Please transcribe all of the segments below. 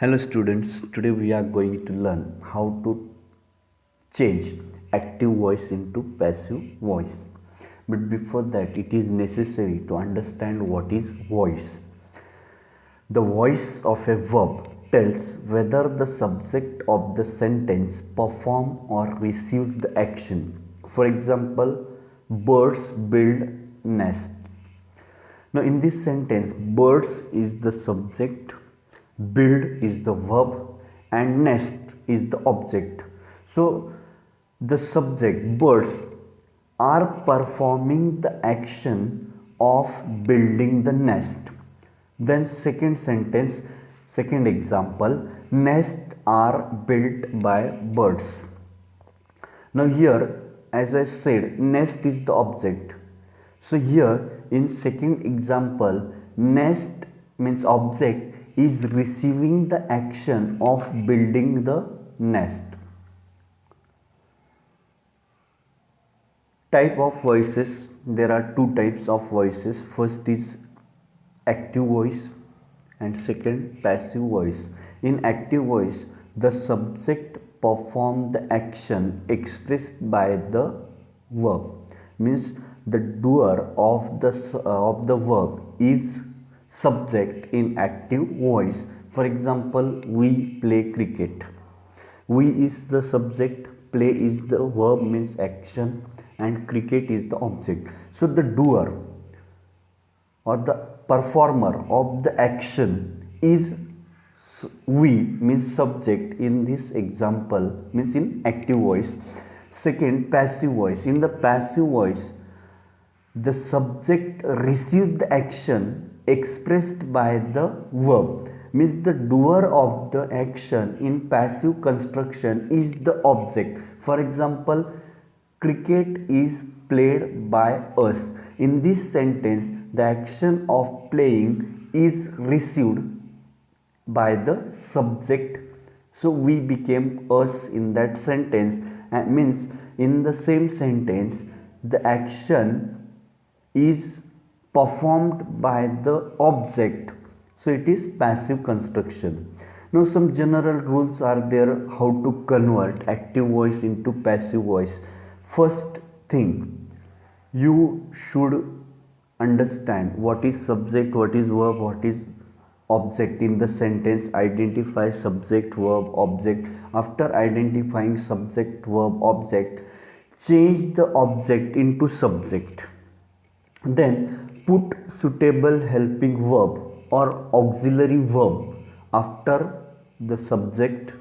Hello students, today we are going to learn how to change active voice into passive voice. But before that, it is necessary to understand what is voice. The voice of a verb tells whether the subject of the sentence perform or receives the action. For example, birds build nest. Now, in this sentence, birds is the subject, build is the verb, and nest is the object. So, the subject, birds, are performing the action of building the nest. Then, second sentence, second example, nests are built by birds. Now here, as I said, nest is the object. So here in second example, nest means object is receiving the action of building the nest. Type of voices, there are two types of voices. First is active voice and second passive voice. In active voice, the subject perform the action expressed by the verb, means the doer of the verb is subject in active voice. For example, we play cricket. We is the subject, play is the verb means action, and cricket is the object. So the doer or the performer of the action is we means subject in this example, means in active voice. Second, passive voice. In the passive voice, the subject receives the action expressed by the verb, means the doer of the action in passive construction is the object. For example, cricket is played by us. In this sentence, the action of playing is received by the subject, so we became us in that sentence, and means in the same sentence the action is performed by the object, so it is passive construction. Now some general rules are there how to convert active voice into passive voice. First thing, you should understand what is subject, what is verb, what is object in the sentence. Identify subject, verb, object. After identifying subject, verb, object, change the object into subject. Then put suitable helping verb or auxiliary verb after the subject.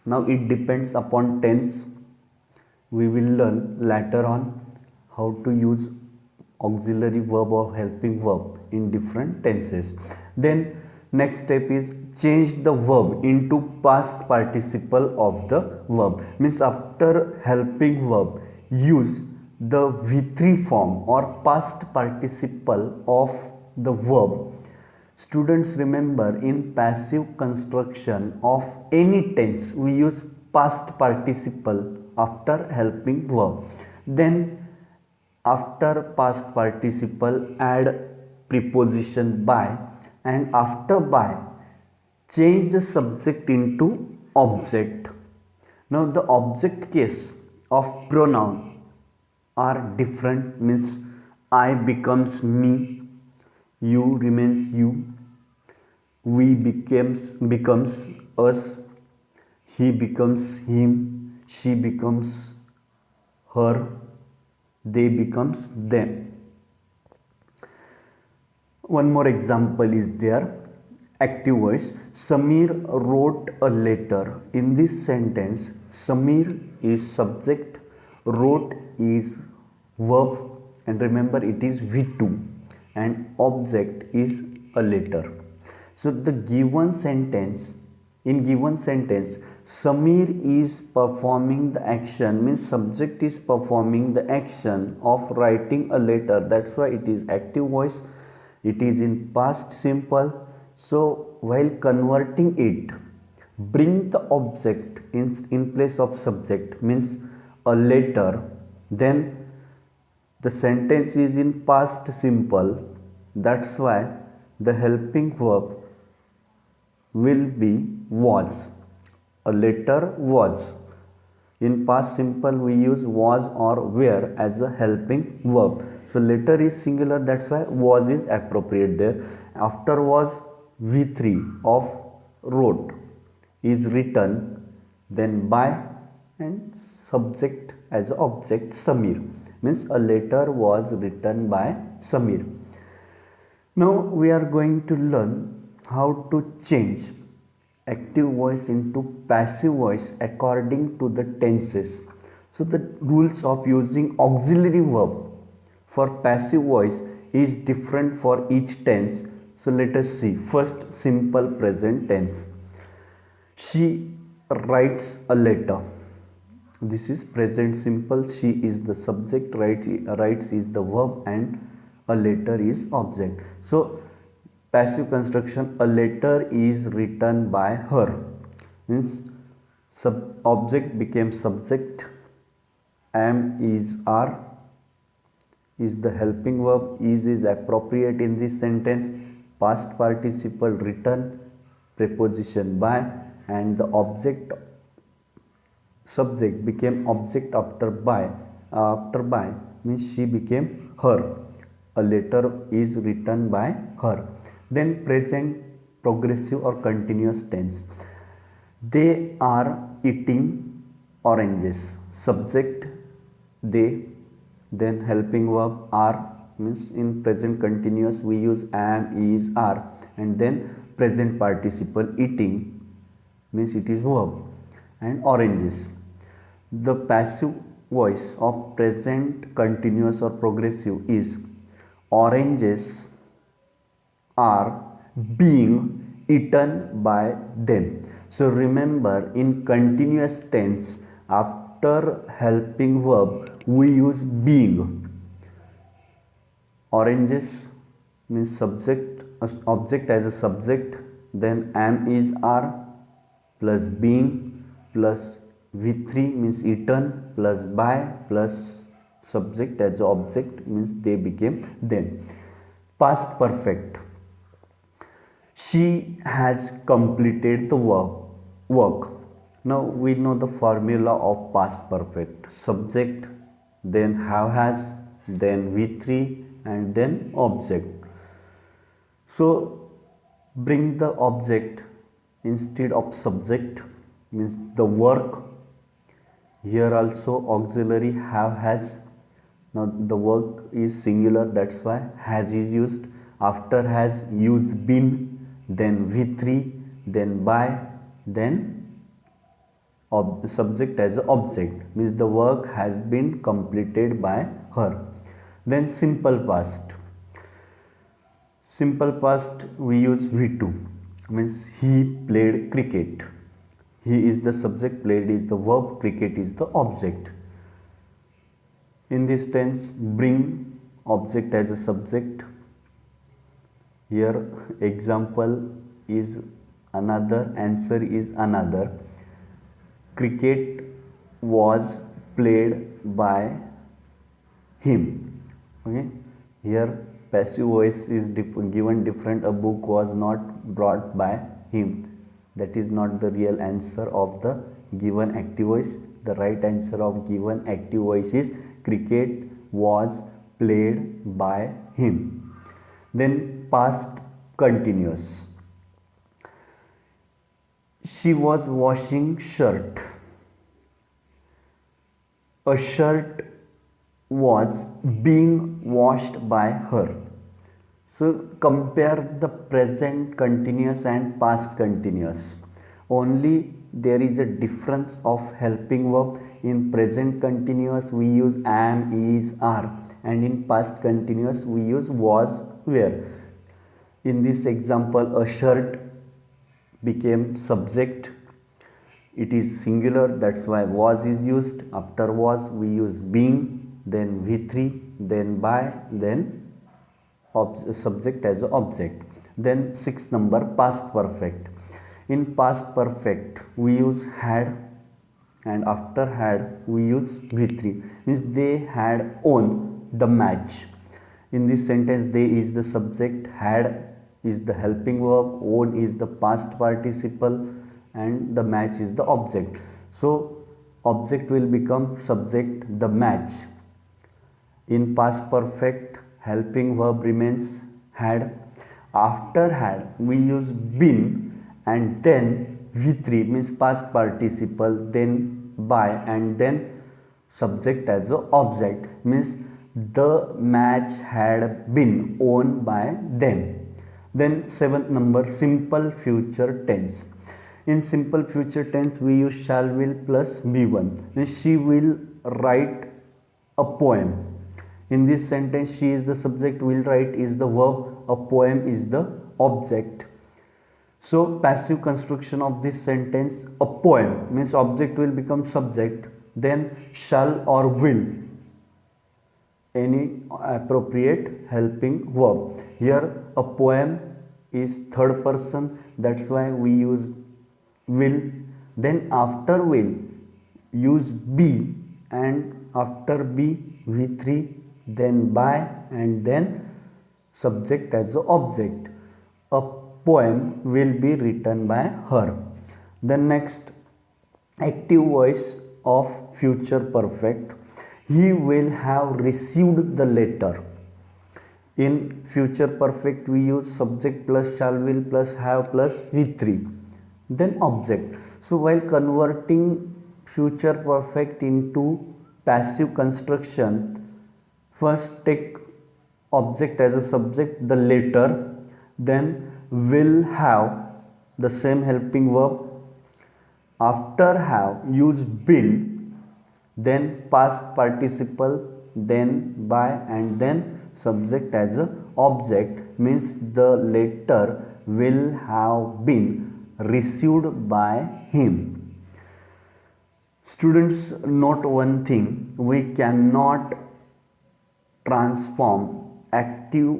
Now it depends upon tense. We will learn later on how to use auxiliary verb or helping verb in different tenses. Then next step is change the verb into past participle of the verb, means after helping verb use the V3 form or past participle of the verb. Students, remember, in passive construction of any tense we use past participle after helping verb. Then after past participle add preposition by, and after by change the subject into object. Now the object case of pronoun are different, means I becomes me, you remains you, we becomes us, he becomes him, she becomes her, they becomes them. One more example is there. Active voice. Samir wrote a letter. In this sentence, Samir is subject, wrote is verb, and remember it is V2, and object is a letter. So the given sentence, in given sentence, Samir is performing the action, means subject is performing the action of writing a letter. That's why it is active voice. It is in past simple. So while converting it, bring the object in place of subject, means a letter. Then the sentence is in past simple. That's why the helping verb will be was. A letter was. In past simple we use was or were as a helping verb. So letter is singular, that's why was is appropriate there. After was V3 of wrote is written, then by, and subject as object Samir, means a letter was written by Samir. Now we are going to learn how to change active voice into passive voice according to the tenses. So the rules of using auxiliary verb for passive voice is different for each tense. So let us see. First, simple present tense. She writes a letter. This is present simple. She is the subject, writes is the verb, and a letter is object. So passive construction, a letter is written by her, means object became subject, am is are is the helping verb, is appropriate in this sentence, past participle written, preposition by, and the object subject became object after by means she became her. A letter is written by her. Then present progressive or continuous tense. They are eating oranges. Subject they, then helping verb are, means in present continuous we use am, is, are, and then present participle eating means it is verb, and oranges. The passive voice of present continuous or progressive is oranges are being eaten by them. So remember, in continuous tense after helping verb we use being. Oranges means subject, object as a subject, then am, is, are plus being plus V3 means eaten plus by plus subject as object means they became them. Past perfect. She has completed the work. Now we know the formula of past perfect. Subject, then have has, then V3, and then object. So bring the object instead of subject, means the work. Here also auxiliary have has. Now the work is singular, that's why has is used. After has use been, then V3, then by, then subject as object, means the work has been completed by her. Then simple past. Simple past we use V2, means he played cricket. He is the subject, played is the verb, cricket is the object. In this tense, bring object as a subject. Here example is another, answer is another. Cricket was played by him. Okay, here passive voice is given different. A book was not brought by him. That is not the real answer of the given active voice. The right answer of given active voice is cricket was played by him. Then past continuous. She was washing shirt. A shirt was being washed by her. So compare the present continuous and past continuous. Only there is a difference of helping verb. In present continuous we use am, is, are, and in past continuous we use was, were. In this example, a shirt became subject. It is singular, that's why was is used. After was we use being, then V3, then by, then subject as object. Then 6 number, past perfect. In past perfect we use had, and after had we use V3, means they had won the match. In this sentence they is the subject, had is the helping verb, own is the past participle, and the match is the object. So object will become subject, the match. In past perfect, helping verb remains had. After had we use been, and then v3 means past participle, then by, and then subject as a object, means the match had been owned by them. Then seventh number, simple future tense. In simple future tense we use shall will plus be1, means she will write a poem. In this sentence she is the subject, will write is the verb, a poem is the object. So passive construction of this sentence, a poem means object will become subject, then shall or will, any appropriate helping verb. Here a poem is third person, that's why we use will. Then after will use be, and after be v3, then by, and then subject as an object. A poem will be written by her. The next, active voice of future perfect. He will have received the letter. In future perfect we use subject plus shall will plus have plus v3, then object. So while converting future perfect into passive construction, first take object as a subject, the letter, then will have the same helping verb. After have use been, then past participle, then by, and then subject as a object, means the letter will have been received by him. Students, note one thing, we cannot transform active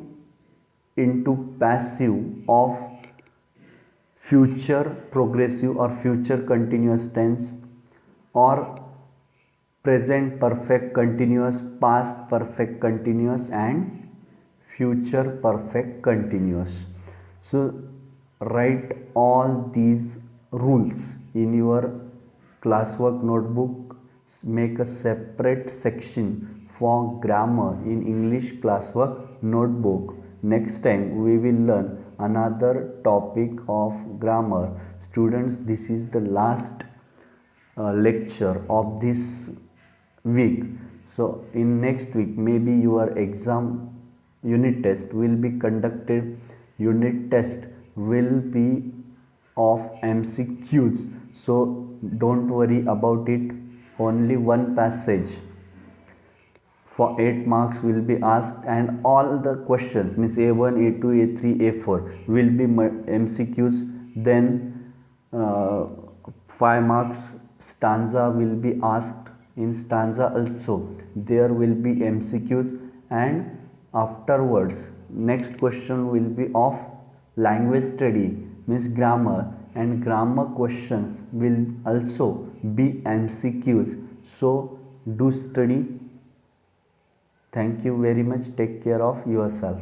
into passive of future progressive or future continuous tense, or present perfect continuous, past perfect continuous, and future perfect continuous. So write all these rules in your classwork notebook. Make a separate section for grammar in English classwork notebook. Next time we will learn another topic of grammar. Students, this is the last lecture of this week. So in next week maybe your exam unit test will be conducted. Unit test will be of MCQs, so don't worry about it. Only one passage for 8 marks will be asked, and all the questions means A1, A2, A3, A4 will be MCQs. Then 5 marks stanza will be asked. In stanza also there will be MCQs, and afterwards next question will be of language study means grammar, and grammar questions will also be MCQs. So do study. Thank you very much. Take care of yourself.